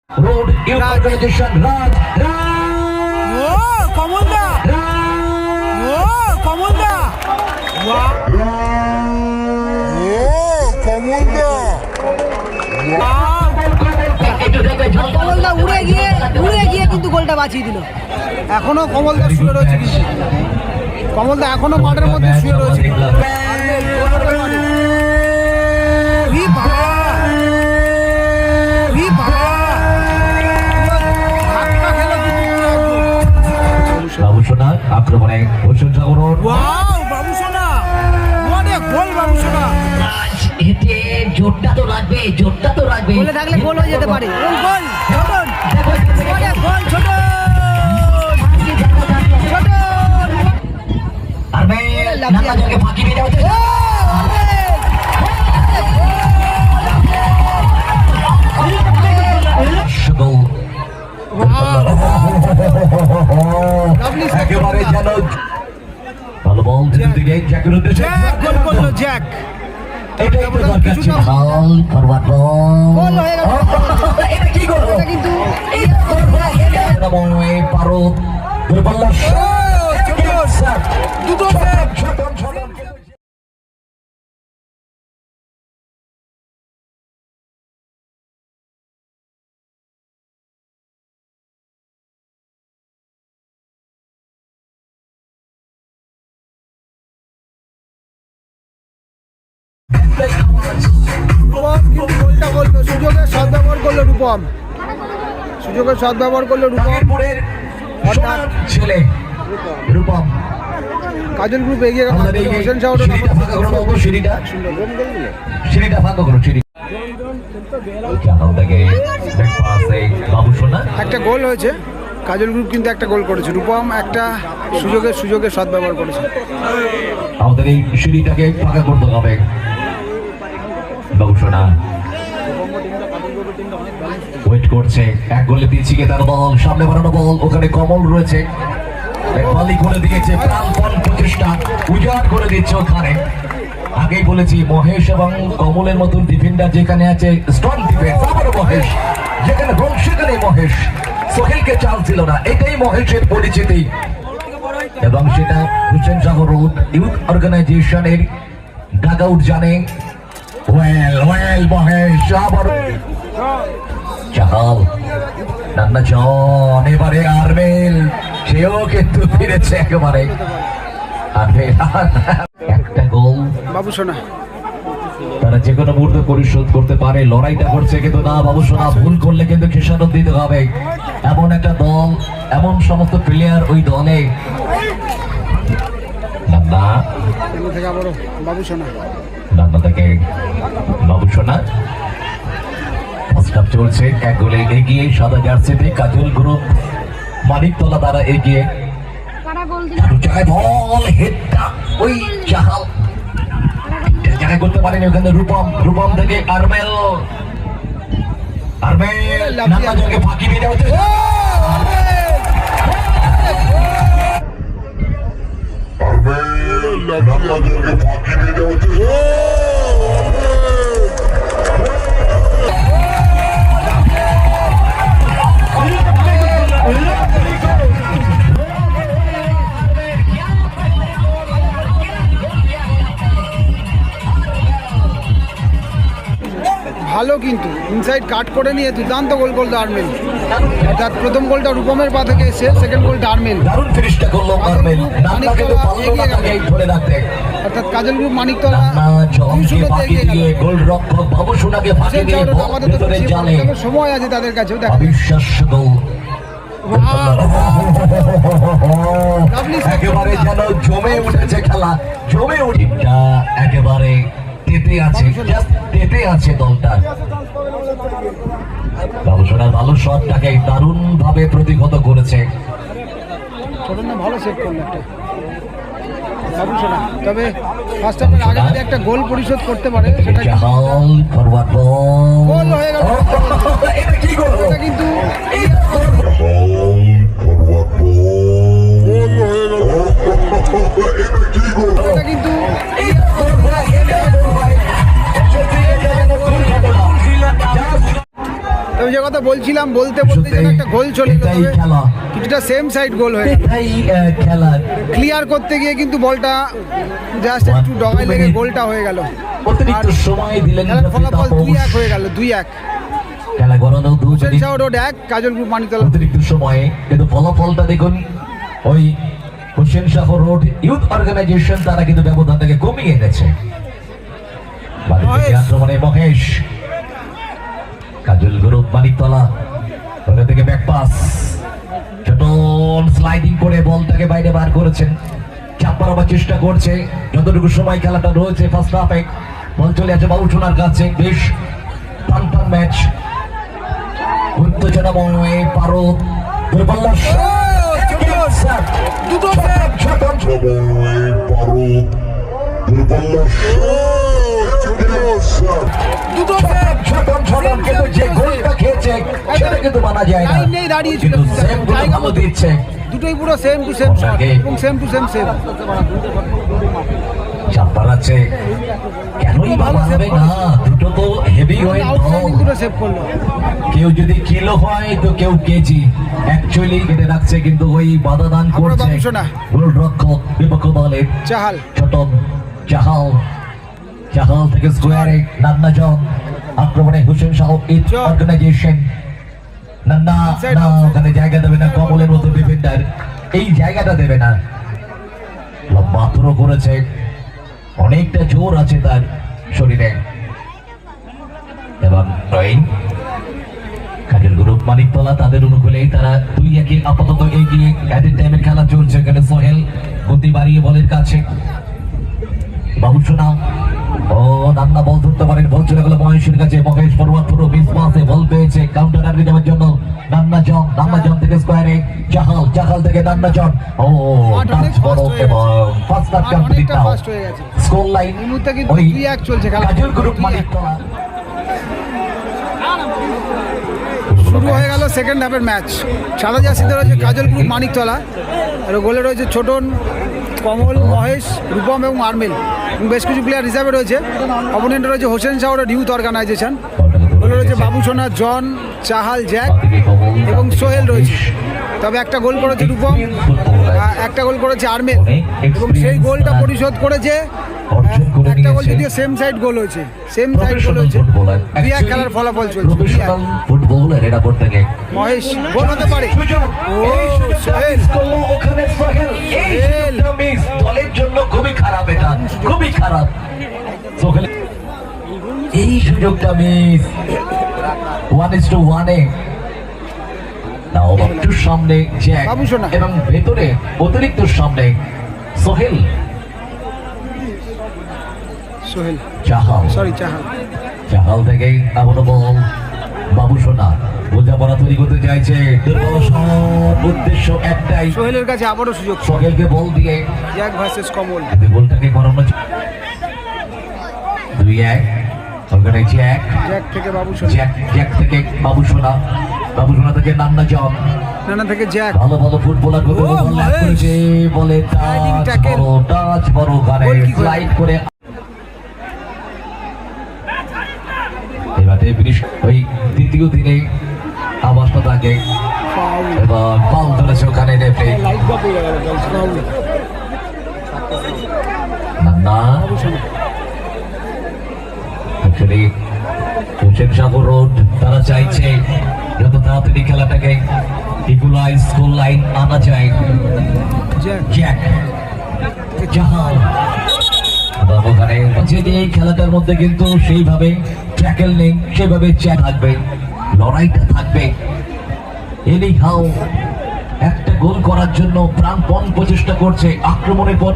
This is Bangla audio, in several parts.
Road Youth Organization Raj ও কমলদা ও কমলদা কমলদা উড়ে গিয়ে কিন্তু গোলটা বাঁচিয়ে দিল। এখনো কমলদা শুয়ে রয়েছে, কিন্তু কমলদা এখনো মাঠের মধ্যে শুয়ে রয়েছে। বাবুসোনা আক্রমণে প্রশংসা করুন। বাবুসোনা অনেক গোল, বাবুসোনা এতে জোরটা তো লাগবে, জোরটা তো লাগবে। গোলে থাকলে গোল হয়ে যেতে পারে। গোল ছোটন, অনেক গোল ছোটন, ছোটন আর নাকাজকে ফাঁকি দিয়ে যাচ্ছে। একেবারে যেন ভালো বল দিকে জ্যাকের উদ্দেশ্যে গোল করলো জ্যাক। এটাই তো দরকার ছিল। বল ফরওয়ার্ড বল হয়ে গেল। এটা কি গোল কিন্তু এই পারো দুর্বল দুটো গোলটা করলো, সুযোগের সদ্ব্যবহার করলো রূপম, সুযোগের সদ্ব্যবহার করলো রূপম। অর্থাৎ ছেলে রূপম কাজল গ্রুপ এগিয়ে গেল। হোসেন শাহ সিঁড়িটা ফাঁকা করো, সিঁড়ি বাবুসোনা একটা গোল হয়েছে। কাজল গ্রুপ কিন্তু একটা গোল করেছে, রূপম একটা সুযোগের সদ্ব্যবহার করেছে। আমাদের এই সিঁড়িটাকে ফাঁকা করতে হবে। বাবুসোনা ওয়েট করছে, এক গোলে পিছিয়ে তার বল, সামনে বাড়ানো বল, ওখানে কমল রয়েছে, মালিক করে দিয়েছে, প্রাণপণ প্রচেষ্টা উজাড় করে দিচ্ছে ওখানে। আগেই বলেছি মহেশ এবং কমলের মতন ডিফেন্ডার যেখানে আছে স্ট্রং ডিফেন্স, আবারও মহেশ যেখানে গোল সেখানে মহেশ, সোহেলকে চাল ছিল না, এটাই মহেশের পরিচিতি। এবং সেটা হোসেন শাহ রোড ইউথ অর্গানাইজেশনের ডাগ আউট জানে। ওয়েল মহেশ আবার চাহাল নান্না জন, এবারে আরমেল, সেও কিন্তু ফিরেছে একেবারে। একটা গোল বাবুসোনা তারা যে কোনো মুহূর্তে পরিশোধ করতে পারে, লড়াইটা করছে, কিন্তু না বাবুসোনা ভুল করলে কিন্তু খেসারত দিতে হবে। এমন একটা দল, এমন সমস্ত প্লেয়ার ওই দলে। নান্না থেকে আবারও বাবুসোনা, নান্না থেকে বাবুসোনা চলছে, এক গোলে এগিয়ে সাদা জার্সিতে কাজল গ্রুপ মানিকতলা দ্বারা এগিয়ে। বল হেডটা ওই চাহাল জায়গায় করতে পারেনি, ওখানে রূপম থেকে আরমেল নান্নাজনকে ফাঁকি দিয়ে দেওয়া হচ্ছে। ভালো, কিন্তু ইনসাইড কাট করে নিয়ে দুর্দান্ত গোল করলো আরমেল। অর্থাৎ প্রথম গোলটা রূপমের পা থেকে এসে, সেকেন্ড গোলটা আরমেল। দারুণ ফিনিশটা করলো আরমেল, নান্নাকে তো পারলো না তাকে ধরে রাখতে। অর্থাৎ কাজল গ্রুপ মানিকতলা গোলরক্ষক বাবুসোনাকে ফাঁকি দিয়ে ভিতরে জালে। সময় আছে তাদের কাছেও, অবিশ্বাস্য গোল। একেবারে যেন জমে উঠেছে খেলা, জমে উঠেটা একেবারে তেতে আছে, তেতে আছে দলটা। বাবুসোনা ভালো শটটাকে দারুণ ভাবে প্রতিহত করেছে। ভালো সেভ করলো একটা বাবুসোনা, তবে ফার্স্ট হাফের আগে যদি একটা গোল পরিশোধ করতে পারে সেটা গোল হয়ে গেল। এটা কি গোল কিন্তু কিন্তু তবে যে কথা কথা বলছিলাম, বলতে যেন একটা গোল চলে এলো, এটাই তবে খেলা, কিছুটা সেম সাইড গোল হয়ে গেল। এটাই খেলা। ক্লিয়ার করতে গিয়ে কিন্তু বলটা জাস্ট একটু ডগায় লেগে গোলটা হয়ে গেল। অতিরিক্ত সময় দিলেন খেলার ফলাফল তাপস। 2-1 হয়ে গেল, 2-1। খেলা গড়ানো দুজনই হোসেন শাহ রোড 1, কাজল গ্রুপ মানিকতলা। অতিরিক্ত সময়ে, কিন্তু ফলাফলটা দেখুন, ওই Hossain Shah road youth organisation তারা কিন্তু ব্যবধানটাকে কমিয়ে এনেছে। বাড়ি থেকে আক্রমণে মহেশ, কাজল গ্রুপ মানিকতলা ওখান থেকে ব্যাক পাস, ছোট স্লাইডিং করে বলটাকে বাইরে বার করেছেন, চাপ মারাবার চেষ্টা করছে। যতটুকু সময় খেলাটা রয়েছে ফার্স্ট হাফে, বল চলে আছে বাবুসোনার কাছে। বেশ টান টান ম্যাচ, উত্তেজনাময়, পারদ, দুর্বল্লার দুটো কিন্তু যে গোলটা খেয়েছে সেটা কিন্তু মানা যায় না, লাইন নেই, দাঁড়িয়েছিল কিন্তু সেম গুলো জায়গা ভালো মতো। দিচ্ছে। দুটোই পুরো সেম টু সেম শট এবং সেম টু সেম সেভ। চাপ বাড়াচ্ছে, কেনই বা মারবে না, দুটো তো হেভি ওয়েট আউটসাইডিং বল। দুটো সেভ করলো। কেউ যদি কিলো হয় তো কেউ কেজি, অ্যাকচুয়ালি কেটে রাখছে, কিন্তু ওই বাধা দান আমরা করছে বাবুসোনা। গোলরক্ষক বিপক্ষ দলের চাহাল ছোট চাহাল। চাহাল থেকে স্কোয়ারে নান্না জন, আক্রমণে হোসেন শাহ ইট জন। অর্গানাইজেশন। নান্না Outside, না, outside. ওখানে জায়গা দেবে না, কমলের মতো ডিফেন্ডার এই জায়গাটা দেবে না। লম্বা থ্রো করেছে, অনেকটা জোর আছে তার শরীরে। এবং ড্রয়িং কাজল গ্রুপ মানিকতলা তাদের অনুকূলে তারা 2-1 আপাতত এগিয়ে। অ্যাডেড টাইমের খেলা চলছে, এখানে সোহেল গতি বাড়িয়ে বলের কাছে, বাবুসোনা ও নান্না বল ধরতে পারেন, বল চলে গেল মহেশের কাছে। মহেশ ফরওয়ার্ড থ্রো, মিস পাসে বল পেয়েছে, কাউন্টার আটকে যাওয়ার জন্য নান্না জন থেকে স্কোয়ারে চাহাল থেকে নান্না জন। ও টাচ বড় এবং ফার্স্ট হাফ কমপ্লিট অনেকটা নাও। ফাস্ট হয়ে গেছে। স্কোর লাইন এই মুহূর্তে কিন্তু ওই 3-1 চলছে খেলা। কাজল গ্রুপ মানিকতলা। শুরু হয়ে গেল সেকেন্ড হাফের ম্যাচ। সাদা জার্সিতে রয়েছে কাজল গ্রুপ মানিকতলা, আর গোলে রয়েছে ছোটন, কমল, মহেশ, রূপম এবং আরমেল, এবং বেশ কিছু প্লেয়ার হিসাবে রয়েছে। অপোনেন্টে রয়েছে Hossain Shah road youth organisation. গোলে রয়েছে বাবুসোনা, জন, চাহাল, জ্যাক এবং সোহেল রয়েছে। তবে একটা গোল করেছে রূপম, একটা গোল করেছে আরমেল, এবং সেই গোলটা পরিশোধ করেছে। একটা গোল যদিও সেম সাইড গোল হয়েছে, সেম সাইড গোল হয়েছে। 2-1 খেলার ফলাফল চলছে। প্রফেশনাল ফুটবলার এরা প্রত্যেকে। মহেশ গোল হতে পারে। ও সোহেল, ওখানে সোহেল, এই সুযোগটা মিস, দলের জন্য খুবই খারাপ, এটা খুবই খারাপ। সোহেল এই সুযোগটা মিস। 1:1 নাও একটু সামনে জ্যাক বাবুসোনা। এবং ভেতরে অতিরিক্ত সামনে সোহেল সোহেল চাহাল। সরি চাহাল। চাহাল থেকে আবারও বল বাবুসোনা, বোঝাপড়া তৈরি করতে চাইছে, দুর্বল শট, উদ্দেশ্য একটাই, সোহেলের কাছে আবারও সুযোগ। সোহেলকে বল দিয়ে জ্যাক ভার্সেস কমল। গোলটাকে করানো। 2-1 ওখানে জ্যাক থেকে বাবুসোনা, জ্যাক থেকে বাবুসোনা থেকে নান্না জন। নানা থেকে জ্যাক। ভালো ফুটবলার ও, মহেশ। বলে Sliding tackle। টাচ বড় গানে গোল কি করে? স্লাইড করে। এবারে ওই দ্বিতীয় দিনে আবাসটা থাকে ফাউল। এবং বল ধরেছে ওখানে referee. Nanna actually Hossain Shah road তারা চাইছে যত তাড়াতাড়ি খেলাটাকে ইকুয়ালাইজ স্কোর লাইন আনা যায়। জ্যাক জাহাল ওখানে যে এই খেলাটার মধ্যে কিন্তু সেইভাবে ট্যাকেল নেই, সেভাবে চ্যাক থাকবে, লড়াইটা থাকবে। এনি হাও একটা গোল করার জন্য প্রাণপণ প্রচেষ্টা করছে, আক্রমণের পর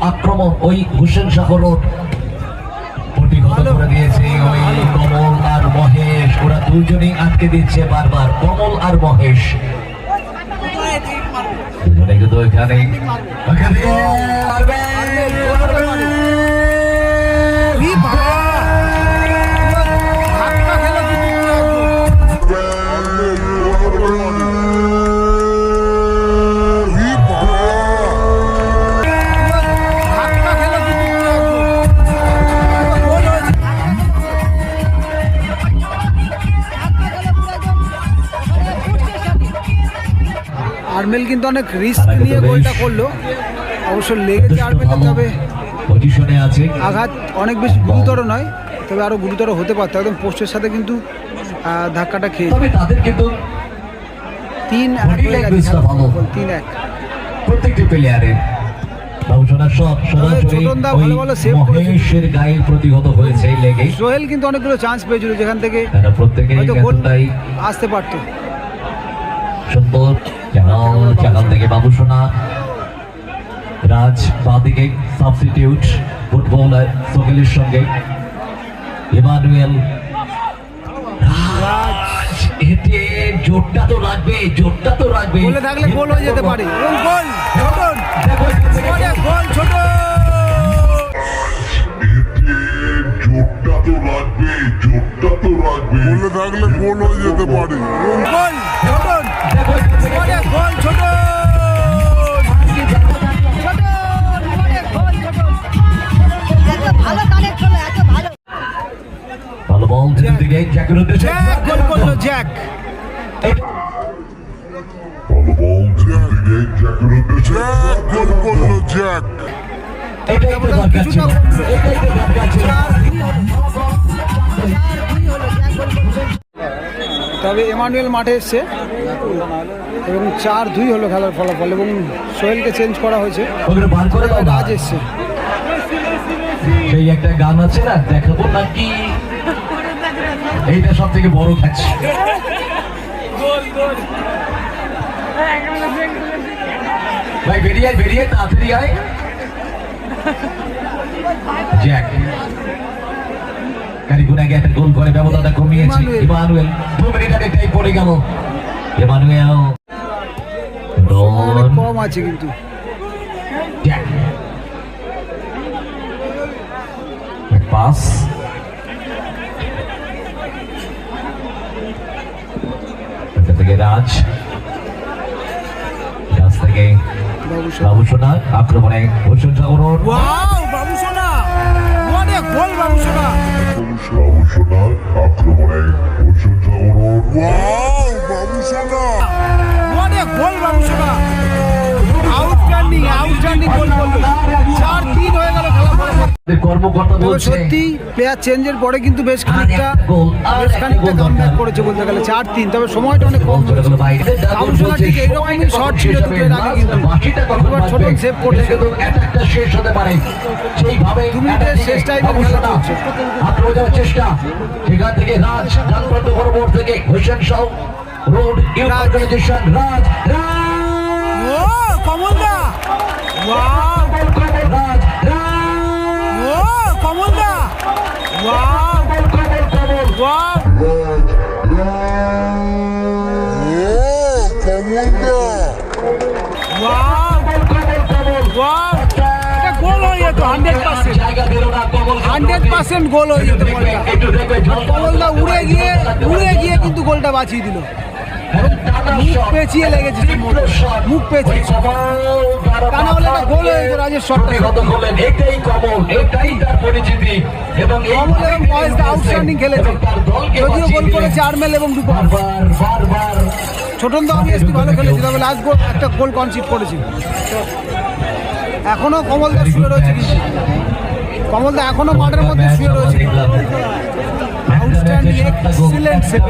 আক্রমণ। ওই হোসেন শাহ রোড প্রতিহত করে দিয়েছে ওই কমল আর মহেশ, ওরা দুজনেই আটকে দিচ্ছে বারবার, কমল আর মহেশ দুজনে কিন্তু ওইখানে আর্মেল কিন্তু অনেক রিস্ক নিয়ে গোলটা করলো, অবশ্য লেগেছে আর্মেলের, তবে পজিশনে আছে। আঘাত অনেক বেশি গুরুতর নয়, তবে আরও গুরুতর হতে পারত, একদম পোস্টের সাথে কিন্তু ধাক্কাটা খেয়ে তবে তাদের কিন্তু 3-1 হয়ে গেছে, 3-1। প্রত্যেকটি প্লেয়ারের বাবুসোনার শট সরাসরি ছোটনদা ওই ভালো ভালো সেভ করেছে। মহেশের গায়ে প্রতিহত হয়েছে এই লেগে। সোহেল কিন্তু অনেকগুলো চান্স পেয়েছিল যেখান থেকে তারা প্রত্যেকেই হয়তো গোল এতটাই আসতে পারতো। সুন্দর জাগাল থেকে বাবুসোনা, রাজ বাদিকে সাবস্টিটিউট ফুটবলার সোহেলের সঙ্গে ইমানুয়েল। রাজ হেঁটে জোরটা তো লাগবে, জোরটা তো লাগবে। গোলে থাকলে গোল হয়ে যেতে পারে, এবং গোল ছোটন, গোল ছোটন, জোরটা তো লাগবে, জোরটা তো লাগবে। বলে থাকলে গোল হয়ে যেতে পারে। গোল ছোটন, গোল ছোটন, ভালো কানেক্ট হলো, এত ভালো। ভালো বল দিকে জ্যাকের উদ্দেশ্যে জ্যাক গোল করলো, জ্যাক। ভালো বল দিকে জ্যাকের উদ্দেশ্যে জ্যাক গোল করলো, জ্যাক। এটাই তো দরকার ছিল, এটাই তো দরকার ছিল। তবে এমানুয়েল মাঠে এসছে এবং 4-2 হলো খেলার ফলাফল, এবং সোহেলকে চেঞ্জ করা হয়েছে, ওগুলো বার করে দাও না। রাজ এসছে। সেই একটা গান আছে না, দেখাবো নাকি, এইটা সব থেকে বড় ম্যাচ। ভাই বেরিয়ে আয়, বেরিয়ে তাড়াতাড়ি আয়। জ্যাক কারিগুনা গিয়ে একটা গোল করে ব্যবধানটা কমিয়েছে ইমানুয়েল। 2 মিনিট আগে টাই পড়ে গেল ইমানুয়েল। অনেক কম আছে কিন্তু। জ্যাক পাস থেকে রাজ, রাজ থেকে বাবুসোনা, আক্রমণে হোসেন জাগরণ। Wow Babusona, what a goal বাবুসোনা। বাবুসোনা আক্রমণে হোসেন জাগরণ। Wow Babusona, what a goal Babusona. Outstanding গোল করলো। 4-3 হয়ে গেল খেলা পরে। কর্মকর্তা তবে বলছে সত্যি প্লেয়ার চেঞ্জের পরে কিন্তু বেশ খানিকটা কামব্যাক করেছে বলতে গেলে। 4-3, তবে সময়টা অনেক কম হয়েছে। বাবুসোনা ঠিক এইরকমই শট ছিল দুটোর আগে, কিন্তু একবার ছোটন সেভ করছে। শেষ হতে পারে সেইভাবে 2 মিনিটের শেষ টাইমে খেলা চলছে। আক্রমণ যাওয়ার চেষ্টা, সেখান থেকে রাজ ডানপ্রান্ত বরাবর থেকে হোসেন শাহ রোড অর্গানাইজেশন। রাজ ও কমলদা, ওয়াও রাজ ও কমলদা, ওয়াও ওয়াও ওয়াও ওয়াও, এটা গোল হয়ে যেত 100%, 100% গোল হয়ে যেত গোলটা। কমলদা উড়ে গিয়ে কিন্তু গোলটা বাঁচিয়ে দিল। মুখ পেঁচিয়ে লেগেছে, মুখ পেঁচিয়ে, তা না হলে এটা গোল হয়ে যেত। রাজের শটটা, এটাই কমল, এটাই তার পরিচিতি। এবং কমল এবং মহেশ আউটস্ট্যান্ডিং খেলেছে, যদিও গোল করেছে আর্মেল এবং রূপম। বারবার ছোটন দা অবভিয়াসলি ভালো খেলেছে, তবে লাস্ট গোল একটা গোল কনসিড করেছে। এখনো কমলদা শুয়ে রয়েছে, কিন্তু কমলদা এখনো মাঠের মধ্যে শুয়ে রয়েছে। Outstanding, excellent save,